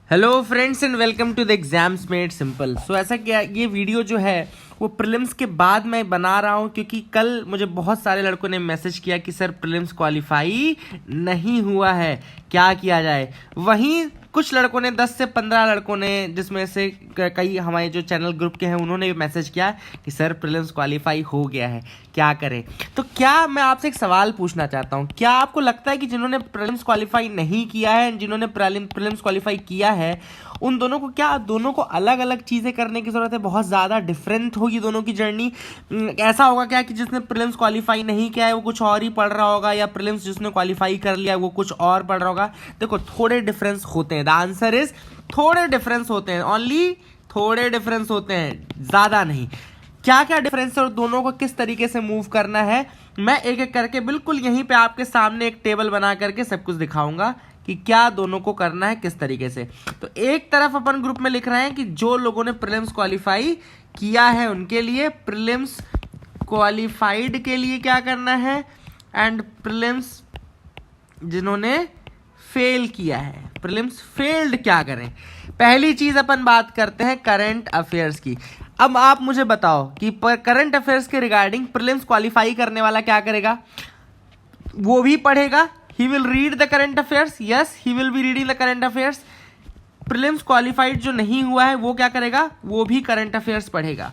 Hello friends and welcome to the exams made simple. So ऐसा क्या ये video जो है वो प्रीलिम्स के बाद मैं बना रहा हूँ क्योंकि कल मुझे बहुत सारे लड़कों ने मैसेज किया कि सर प्रीलिम्स क्वालिफाई नहीं हुआ है, क्या किया जाए। वहीं कुछ लड़कों ने 10 से 15 लड़कों ने, जिसमें से कई हमारे जो चैनल ग्रुप के हैं, उन्होंने भी मैसेज किया कि सर प्रीलिम्स क्वालिफाई हो गया है, क्या करें। तो क्या मैं आपसे एक सवाल पूछना चाहता हूँ, क्या आपको लगता है कि जिन्होंने प्रीलिम्स क्वालिफाई नहीं किया है, जिन्होंने प्रीलिम्स क्वालिफाई किया है, उन दोनों को क्या दोनों को अलग अलग चीज़ें करने की ज़रूरत है? बहुत ज़्यादा डिफरेंट होगी दोनों की जर्नी। ऐसा होगा क्या कि जिसने प्रीलिम्स क्वालिफाई नहीं किया है वो कुछ और ही पढ़ रहा होगा, या प्रीलिम्स जिसने क्वालिफाई कर लिया है वो कुछ और पढ़ रहा होगा? देखो, थोड़े डिफरेंस होते हैं। द आंसर इज थोड़े डिफरेंस होते हैं, ओनली थोड़े डिफरेंस होते हैं, ज़्यादा नहीं। क्या क्या डिफरेंस है और दोनों को किस तरीके से मूव करना है, मैं एक एक करके बिल्कुल यहीं पे आपके सामने एक टेबल बना करके सब कुछ दिखाऊंगा कि क्या दोनों को करना है, किस तरीके से। तो एक तरफ अपन ग्रुप में लिख रहे हैं कि जो लोगों ने प्रीलिम्स क्वालिफाई किया है उनके लिए, प्रीलिम्स क्वालिफाइड के लिए क्या करना है, एंड प्रीलिम्स जिन्होंने फेल किया है, प्रीलिम्स फेल्ड क्या करें। पहली चीज अपन बात करते हैं करंट अफेयर्स की। अब आप मुझे बताओ कि करंट अफेयर्स के रिगार्डिंग प्रीलिम्स क्वालिफाई करने वाला क्या करेगा? वो भी पढ़ेगा, he will read the current affairs, yes he will be reading the current affairs। Prelims qualified जो नहीं हुआ है वो क्या करेगा? वो भी करंट अफेयर्स पढ़ेगा।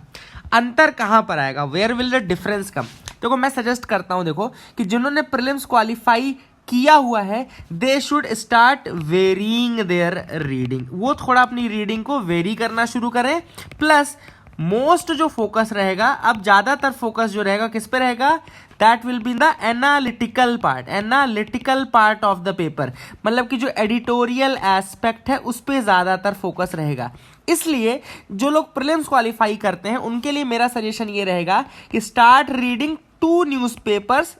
अंतर कहां पर आएगा? वेयर विल द डिफरेंस कम? देखो, मैं सजेस्ट करता हूं, देखो कि जिन्होंने प्रीलिम्स क्वालिफाई किया हुआ है they should start varying their reading. वो थोड़ा अपनी रीडिंग को वेरी करना शुरू करें। प्लस मोस्ट जो फोकस रहेगा, अब ज्यादातर फोकस जो रहेगा किस पे रहेगा? That will be the analytical part of the paper. मतलब कि जो एडिटोरियल एस्पेक्ट है उस पे ज्यादातर फोकस रहेगा। इसलिए जो लोग प्रीलिम्स क्वालिफाई करते हैं उनके लिए मेरा सजेशन ये रहेगा कि start reading to newspapers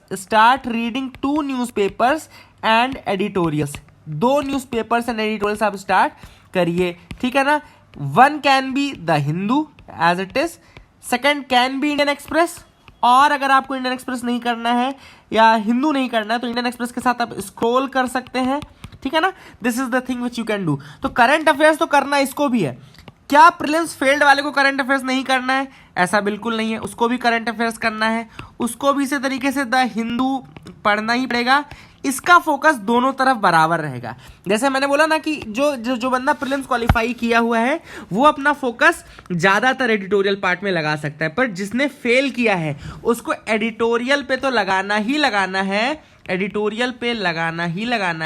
and editorials. 2 newspapers and editorials आप स्टार्ट करिए, ठीक है ना। One can be the Hindu as it is, second can be Indian Express, और अगर आपको इंडियन एक्सप्रेस नहीं करना है या हिंदू नहीं करना है तो इंडियन एक्सप्रेस के साथ आप स्क्रॉल कर सकते हैं, ठीक है ना। This is the thing which you can do. तो करंट अफेयर्स तो करना इसको भी है। क्या प्रीलिम्स फेल्ड वाले को करंट अफेयर्स नहीं करना है? ऐसा बिल्कुल नहीं है, उसको भी करंट अफेयर्स करना है, उसको भी इसी तरीके से द हिंदू पढ़ना ही पड़ेगा। इसका फोकस दोनों तरफ बराबर रहेगा। जैसे मैंने बोला ना कि जो बंदा प्रीलिम्स क्वालिफाई किया हुआ है वो अपना फोकस ज्यादातर एडिटोरियल पार्ट में लगा सकता है, पर जिसने फेल किया है उसको एडिटोरियल पे तो लगाना ही लगाना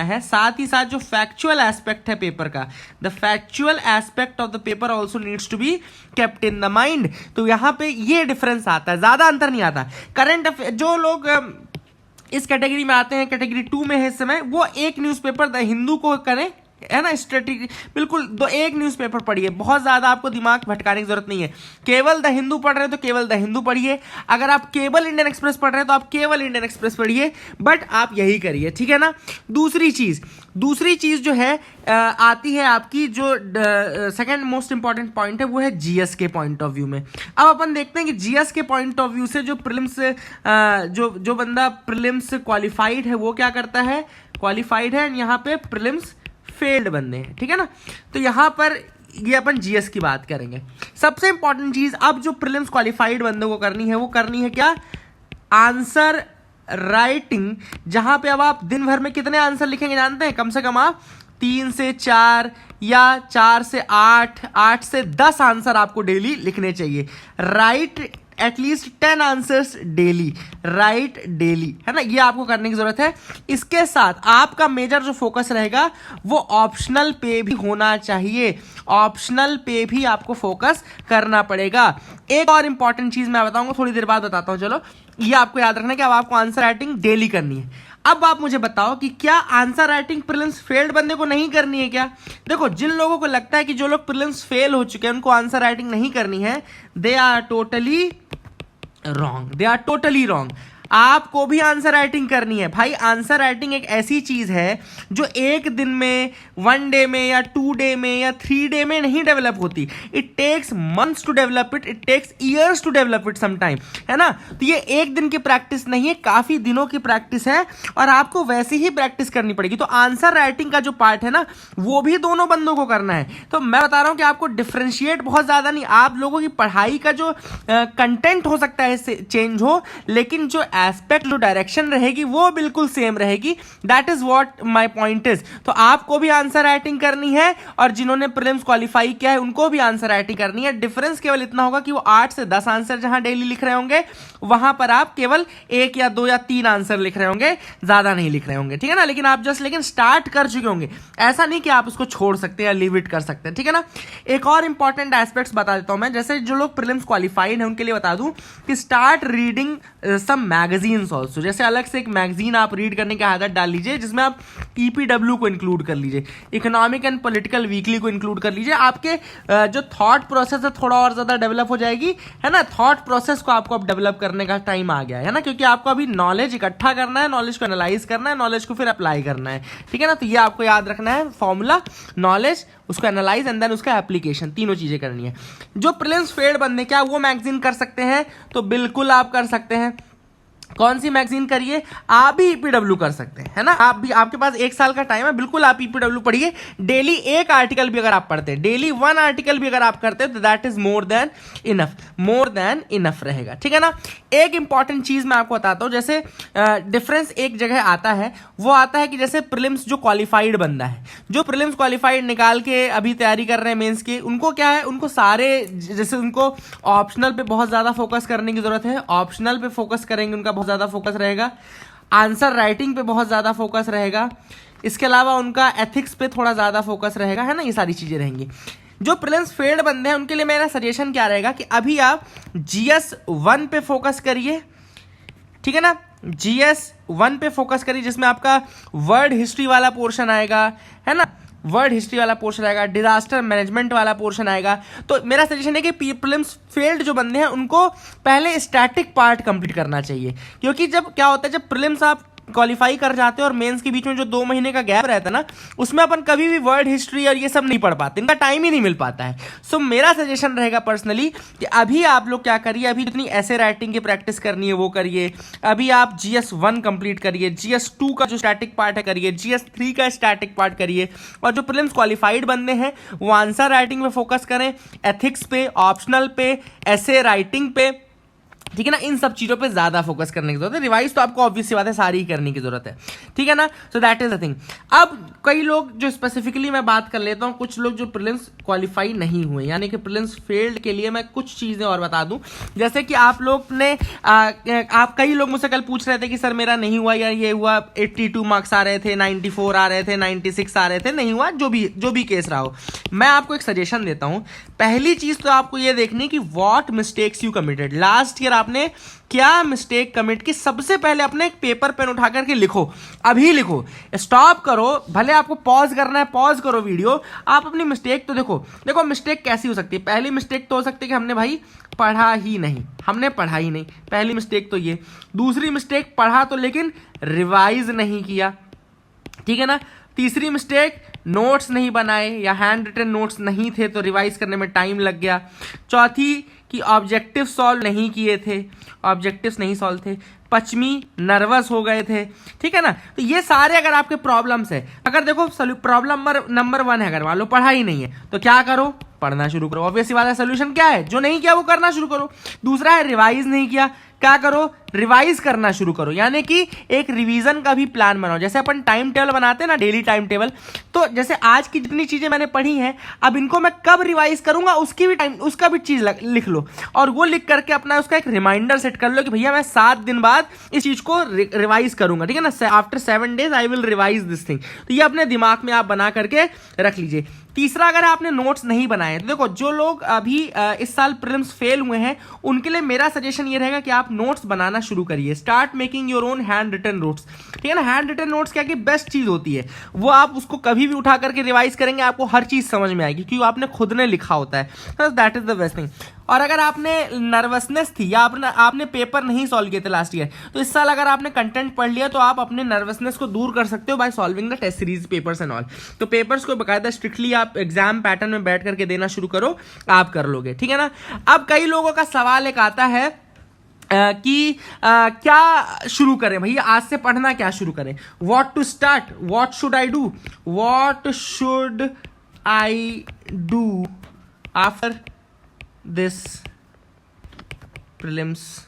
है, साथ ही साथ जो फैक्चुअल एस्पेक्ट है पेपर का, the factual aspect of the paper also needs to be kept in the mind. तो यहां पे ये डिफरेंस आता है, ज्यादा अंतर नहीं आता। करंट अफेयर जो लोग इस कैटेगरी में आते हैं, कैटेगरी 2 में है इस समय, वो एक न्यूज़पेपर द हिंदू को करें, है ना। स्ट्रेटेजी बिल्कुल एक न्यूज़पेपर पढ़िए, बहुत ज़्यादा आपको दिमाग भटकाने की जरूरत नहीं है। केवल द हिंदू पढ़ रहे हैं तो केवल द हिंदू पढ़िए, अगर आप केवल इंडियन एक्सप्रेस पढ़ रहे हैं तो आप केवल इंडियन एक्सप्रेस पढ़िए, बट आप यही करिए, ठीक है ना। दूसरी चीज़ जो है आती है आपकी, जो सेकंड मोस्ट इंपॉर्टेंट पॉइंट है वो है जीएस के पॉइंट ऑफ व्यू में। अब अपन देखते हैं कि जीएस के पॉइंट ऑफ व्यू से जो प्रीलिम्स जो बंदा प्रीलिम्स क्वालिफाइड है वो क्या करता है? क्वालिफाइड है, यहाँ पे प्रीलिम्स फेल्ड बंदे हैं, ठीक है ना। तो यहां पर ये अपन जीएस की बात करेंगे। सबसे इंपॉर्टेंट चीज अब जो प्रीलिम्स क्वालिफाइड बंदों को करनी है वो करनी है क्या? Answer writing. जहां पे अब आप दिन भर में कितने आंसर लिखेंगे जानते हैं? कम से कम आप 3 से 4 या 4 से 8 से 10 आंसर आपको डेली लिखने चाहिए। Right at least 10 answers daily, right daily, है ना। ये आपको करने की जरूरत है। इसके साथ आपका मेजर जो फोकस रहेगा वो ऑप्शनल पे भी होना चाहिए, ऑप्शनल पे भी आपको फोकस करना पड़ेगा। एक और इंपॉर्टेंट चीज मैं बताऊंगा, थोड़ी देर बाद बताता हूं। चलो, ये आपको याद रखना कि अब आपको आंसर राइटिंग डेली करनी है। अब आप मुझे बताओ कि क्या आंसर राइटिंग प्रीलिम्स फेल्ड बंदे को नहीं करनी है क्या? देखो, जिन लोगों को लगता है कि जो लोग प्रीलिम्स फेल हो चुके हैं उनको आंसर राइटिंग नहीं करनी है, दे आर टोटली रॉन्ग। आपको भी आंसर राइटिंग करनी है भाई। आंसर राइटिंग एक ऐसी चीज है जो एक दिन में, 1 डे में या 2 डे में या 3 डे में नहीं डेवलप होती। It takes months to develop it, it takes years to develop it sometime, है ना। तो ये एक दिन की प्रैक्टिस नहीं है, काफी दिनों की प्रैक्टिस है और आपको वैसे ही प्रैक्टिस करनी पड़ेगी। तो आंसर राइटिंग का जो पार्ट है ना, वो भी दोनों बंदों को करना है। तो मैं बता रहा हूं कि आपको डिफरेंशिएट बहुत ज्यादा नहीं, आप लोगों की पढ़ाई का जो कंटेंट हो सकता है चेंज हो, लेकिन जो एस्पेक्ट, जो डायरेक्शन रहेगी वो बिल्कुल सेम रहेगी। That is what my point is. तो आपको भी आंसर राइटिंग करनी है और जिन्होंने प्रीलिम्स क्वालिफाई किया है उनको भी आंसर राइटिंग करनी है। डिफरेंस केवल इतना होगा कि वो 8 से 10 आंसर जहां डेली लिख रहे होंगे, वहां पर आप केवल 1 या 2 या 3 आंसर लिख रहे होंगे, ज्यादा नहीं लिख रहे होंगे, ठीक है ना। लेकिन आप लेकिन स्टार्ट कर चुके होंगे, ऐसा नहीं कि आप उसको छोड़ सकते हैं या लीव इट कर सकते हैं, ठीक है ना। एक और इंपॉर्टेंट एस्पेक्ट्स बता देता हूं मैं, जैसे जो लोग प्रीलिम्स क्वालिफाइड है उनके लिए बता दूं कि start reading some magazines also. जैसे अलग से एक मैगजीन आप रीड करने की आदत डाल लीजिए, जिसमें आप ईपीडब्ल्यू को इंक्लूड कर लीजिए, इकोनॉमिक एंड पॉलिटिकल वीकली को इंक्लूड कर लीजिए। आपके जो थॉट प्रोसेस है थोड़ा और ज्यादा डेवलप हो जाएगी, है ना। थॉट प्रोसेस को आपको अब डेवलप करने का टाइम आ गया है ना, क्योंकि आपको अभी नॉलेज इकट्ठा करना है, नॉलेज को एनालाइज करना है, नॉलेज को फिर अप्लाई करना है, ठीक है ना। तो ये आपको याद रखना है फॉर्मूला, नॉलेज, उसको एनालाइज एंड देन उसका एप्लीकेशन, तीनों चीजें करनी है। जो प्रीलिम्स फेल्ड बंदे क्या वो मैगजीन कर सकते हैं? तो बिल्कुल आप कर सकते हैं। कौन सी मैगजीन करिए? आप भी ईपीडब्ल्यू कर सकते हैं, है ना। आप भी, आपके पास 1 साल का टाइम है, बिल्कुल आप ईपीडब्ल्यू पढ़िए। डेली 1 आर्टिकल भी अगर आप पढ़ते हैं, डेली 1 आर्टिकल भी अगर आप करते हैं, तो that is more than enough रहेगा, ठीक है ना। एक इंपॉर्टेंट चीज मैं आपको बताता हूं, जैसे डिफरेंस एक जगह आता है, वो आता है कि जैसे प्रीलिम्स जो क्वालिफाइड बंदा है, जो प्रीलिम्स क्वालिफाइड निकाल के अभी तैयारी कर रहे हैं मेंस की, उनको क्या है, उनको सारे, जैसे उनको ऑप्शनल पे बहुत ज्यादा फोकस करने की जरूरत है, ऑप्शनल पे फोकस करेंगे, उनका बहुत ज्यादा फोकस रहेगा, आंसर राइटिंग पे बहुत ज्यादा फोकस रहेगा, इसके अलावा उनका एथिक्स पे थोड़ा ज्यादा फोकस रहेगा, है ना। ये सारी चीजें रहेंगी। जो प्रीलिम्स फेल्ड बंदे हैं उनके लिए मेरा सजेशन क्या रहेगा कि अभी आप GS 1 पे फोकस करिए, ठीक है ना। GS 1 पे फोकस करिए, जिसमें आपका वर्ड हिस्ट्री वाला पोर्शन आएगा, है ना, वर्ड हिस्ट्री वाला पोर्शन आएगा, डिजास्टर मैनेजमेंट वाला पोर्शन आएगा। तो मेरा सजेशन है कि प्रीलिम्स फेल्ड जो बंदे हैं उनको पहले स्टैटिक पार्ट कंप्लीट करना चाहिए, क्योंकि जब क्या होता है, जब प्रीलिम्स आप क्वालिफाई कर जाते हैं और मेंस के बीच में जो 2 महीने का गैप रहता है ना, उसमें अपन कभी भी वर्ड हिस्ट्री और ये सब नहीं पढ़ पाते, इनका टाइम ही नहीं मिल पाता है। सो मेरा सजेशन रहेगा पर्सनली कि अभी आप लोग क्या करिए, अभी जितनी ऐसे राइटिंग की प्रैक्टिस करनी है वो करिए। अभी आप GS 1 कंप्लीट करिए, GS 2 का जो स्टैटिक पार्ट है करिए, GS 3 का स्टैटिक पार्ट करिए, और जो प्रीलिम्स क्वालिफाइड बंदे हैं वो आंसर राइटिंग पे फोकस करें, एथिक्स पे, ऑप्शनल पे, ऐसे राइटिंग पे, ठीक है ना। इन सब चीजों पे ज्यादा फोकस करने की जरूरत है। रिवाइज तो आपको ऑब्वियस सी बात है सारी ही करने की जरूरत है, ठीक है ना। So that is the thing. अब कई लोग जो स्पेसिफिकली मैं बात कर लेता हूं, कुछ लोग जो प्रीलिम्स क्वालिफाई नहीं हुए, यानी कि प्रीलिम्स फेल्ड के लिए मैं कुछ चीजें और बता दूं। जैसे कि आप लोग ने आप कई लोग मुझसे कल पूछ रहे थे कि सर मेरा नहीं हुआ या ये हुआ, 82 मार्क्स आ रहे थे, 94 आ रहे थे, 96 आ रहे थे, नहीं हुआ, जो भी केस रहा हो। मैं आपको एक सजेशन देता हूं। पहली चीज तो आपको ये देखनी कि what mistakes you committed last year, आपने क्या मिस्टेक कमिट की। सबसे पहले अपने एक पेपर पेन उठा करके लिखो, अभी लिखो, स्टॉप करो, भले आपको पॉज करना है पॉज करो वीडियो, आप अपनी मिस्टेक तो देखो मिस्टेक कैसी हो सकती है। पहली मिस्टेक तो हो सकती है कि हमने भाई पढ़ा ही नहीं, पहली मिस्टेक तो ये। दूसरी मिस्टेक, पढ़ा तो लेकिन रिवाइज नहीं किया, ठीक है ना। तीसरी मिस्टेक, नोट्स नहीं बनाए या हैंड रिटन नोट्स नहीं थे तो रिवाइज करने में टाइम लग गया। चौथी कि ऑब्जेक्टिव सॉल्व नहीं किए थे, ऑब्जेक्टिव्स नहीं सॉल्व थे। पचमी, नर्वस हो गए थे, ठीक है ना। तो ये सारे अगर आपके प्रॉब्लम्स है, अगर देखो प्रॉब्लम नंबर 1 है, अगर मान लो पढ़ा ही नहीं है, तो क्या करो, पढ़ना शुरू करो। ऑब्वियसली बात है, सोल्यूशन क्या है, जो नहीं किया वो करना शुरू करो। दूसरा है रिवाइज नहीं किया, क्या करो, रिवाइज करना शुरू करो, यानी कि एक रिवीजन का भी प्लान बनाओ। जैसे अपन टाइम टेबल बनाते हैं ना, डेली टाइम टेबल, तो जैसे आज की जितनी चीजें मैंने पढ़ी हैं, अब इनको मैं कब रिवाइज करूंगा उसका भी चीज लिख लो, और वो लिख करके अपना उसका एक रिमाइंडर सेट कर लो कि भैया मैं 7 दिन बाद इस चीज को रिवाइज करूंगा, ठीक है ना। After 7 days I will revise this thing. तो ये अपने दिमाग में आप बना करके रख लीजिए। तीसरा, अगर आपने नोट्स नहीं बनाए, तो देखो जो लोग अभी इस साल प्रीलिम्स फेल हुए हैं उनके लिए मेरा सजेशन ये रहेगा कि आप नोट्स बनाना शुरू करिए। Start making your own hand written notes, ठीक है ना। हैंड रिटन नोट्स क्या कि बेस्ट चीज होती है, वो आप उसको कभी भी उठा करके रिवाइज करेंगे, आपको हर चीज समझ में आएगी क्योंकि आपने खुद ने लिखा होता है। That is the best thing. और अगर आपने नर्वसनेस थी या आपने पेपर नहीं सॉल्व किए थे लास्ट ईयर, तो इस साल अगर आपने कंटेंट पढ़ लिया तो आप अपने नर्वसनेस को दूर कर सकते हो by solving the test series papers and all. तो पेपर्स को बकायदा स्ट्रिक्टली आप एग्जाम पैटर्न में बैठ करके देना शुरू करो, आप कर लोगे, ठीक है ना। अब कई लोगों का सवाल एक आता है कि क्या शुरू करें भैया, आज से पढ़ना क्या शुरू करें, what to start, what should I do, what should I do after this prelims,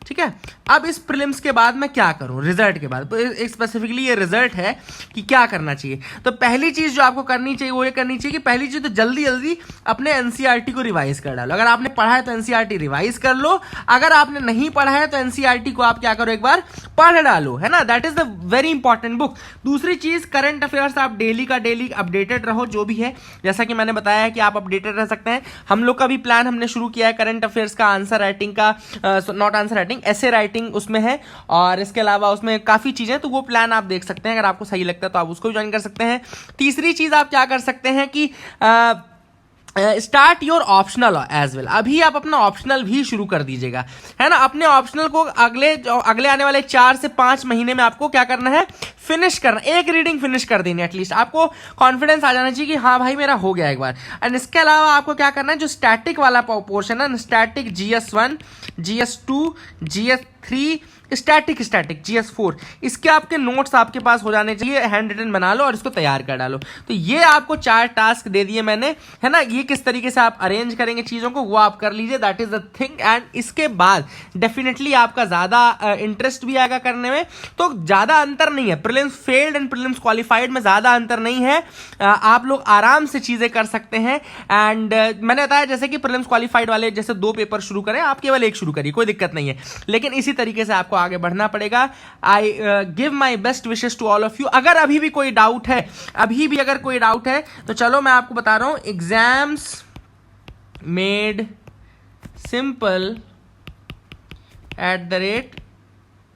ठीक है। अब इस प्रीलिम्स के बाद मैं क्या करूं, रिजल्ट के बाद, तो एक स्पेसिफिकली ये रिजल्ट है कि क्या करना चाहिए। तो पहली चीज जो आपको करनी चाहिए वो ये करनी चाहिए कि पहली चीज तो जल्दी जल्दी अपने एनसीईआरटी को रिवाइज कर डालो। अगर आपने पढ़ा है तो एनसीईआरटी रिवाइज कर लो, अगर आपने नहीं पढ़ा है तो एनसीईआरटी को आप क्या करो, एक बार पढ़ डालो, है ना। That is the very important book. दूसरी चीज, करंट अफेयर्स आप डेली का डेली अपडेटेड रहो, जो भी है, जैसा कि मैंने बताया है कि आप अपडेटेड रह सकते हैं। हम लोग का भी प्लान हमने शुरू किया है करंट अफेयर्स का, आंसर राइटिंग का, नॉट आंसर राइटिंग, ऐसे राइटिंग उसमें है, और इसके अलावा उसमें काफी चीजें, तो वो प्लान आप देख सकते हैं। अगर आपको सही लगता है तो आप उसको भी ज्वाइन कर सकते हैं। तीसरी चीज आप क्या कर सकते हैं कि start your optional as well. अभी आप अपना ऑप्शनल भी शुरू कर दीजिएगा, है ना। अपने ऑप्शनल को अगले आने वाले 4 से 5 महीने में आपको क्या करना है, फिनिश करना, एक रीडिंग फिनिश कर देनी एटलीस्ट। आपको कॉन्फिडेंस आ जाना चाहिए कि हाँ भाई मेरा हो गया एक बार। एंड इसके अलावा आपको क्या करना है, जो स्टैटिक वाला पोर्शन है, static GS1, GS2, GS3, static GS4, इसके आपके नोट्स आपके पास हो जाने चाहिए, हैंड रिटन बना लो और इसको तैयार कर डालो। तो ये आपको 4 टास्क दे दिए मैंने, है ना। ये किस तरीके से आप अरेंज करेंगे चीजों को वो आप कर लीजिए, that is the thing. And इसके बाद डेफिनेटली आपका ज्यादा इंटरेस्ट भी आएगा करने में। तो ज्यादा अंतर नहीं है, prelims failed and prelims qualified में ज्यादा अंतर नहीं है। आप लोग आराम से चीजें कर सकते हैं। एंड मैंने बताया जैसे कि प्रीलिम्स क्वालिफाइड वाले जैसे 2 पेपर शुरू करें, आप केवल 1 शुरू करिए, कोई दिक्कत नहीं है, लेकिन इसी तरीके से आपको आगे बढ़ना पड़ेगा। I give my best wishes to all of you. अगर अभी भी कोई डाउट है, अगर कोई डाउट है तो चलो मैं आपको बता रहा हूं, एग्जाम्स मेड सिंपल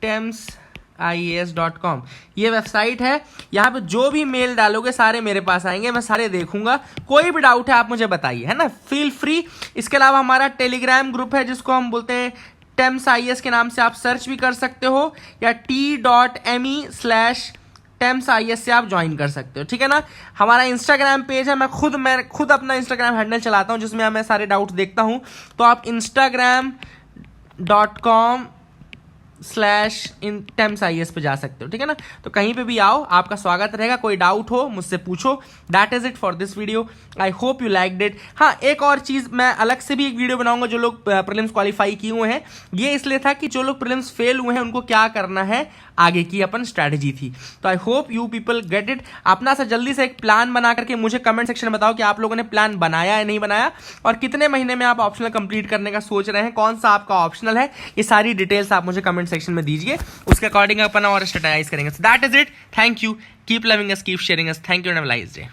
@TEMSIAS.com ये वेबसाइट है। यहाँ पे जो भी मेल डालोगे सारे मेरे पास आएंगे, मैं सारे देखूंगा। कोई भी डाउट है आप मुझे बताइए, है ना, फील फ्री। इसके अलावा हमारा टेलीग्राम ग्रुप है जिसको हम बोलते हैं TEMSIAS के नाम से, आप सर्च भी कर सकते हो, या t.me/TEMSIAS से आप ज्वाइन कर सकते हो, ठीक है ना। हमारा इंस्टाग्राम पेज है, मैं खुद अपना इंस्टाग्राम हैंडल चलाता हूँ जिसमें मैं सारे डाउट्स देखता हूँ। तो आप instagram.com/TEMSIAS पे जा सकते हो, ठीक है ना। तो कहीं पे भी आओ, आपका स्वागत रहेगा। कोई डाउट हो मुझसे पूछो। That is it for this video, I hope you liked it. हाँ, एक और चीज, मैं अलग से भी एक वीडियो बनाऊंगा जो लोग प्रीलिम्स क्वालिफाई किए हुए हैं। ये इसलिए था कि जो लोग प्रीलिम्स फेल हुए हैं उनको क्या करना है, आगे की अपन स्ट्रैटेजी थी। तो I hope you people get it. अपना सा जल्दी से एक प्लान बना करके मुझे कमेंट सेक्शन में बताओ कि आप लोगों ने प्लान बनाया या नहीं बनाया, और कितने महीने में आप ऑप्शनल कंप्लीट करने का सोच रहे हैं, कौन सा आपका ऑप्शनल है। ये सारी डिटेल्स आप मुझे कमेंट सेक्शन में दीजिए, उसके अकॉर्डिंग अपन और स्ट्रेटेजाइज करेंगे। So that is it, thank you, keep loving us, keep sharing us, thank you and have a nice day.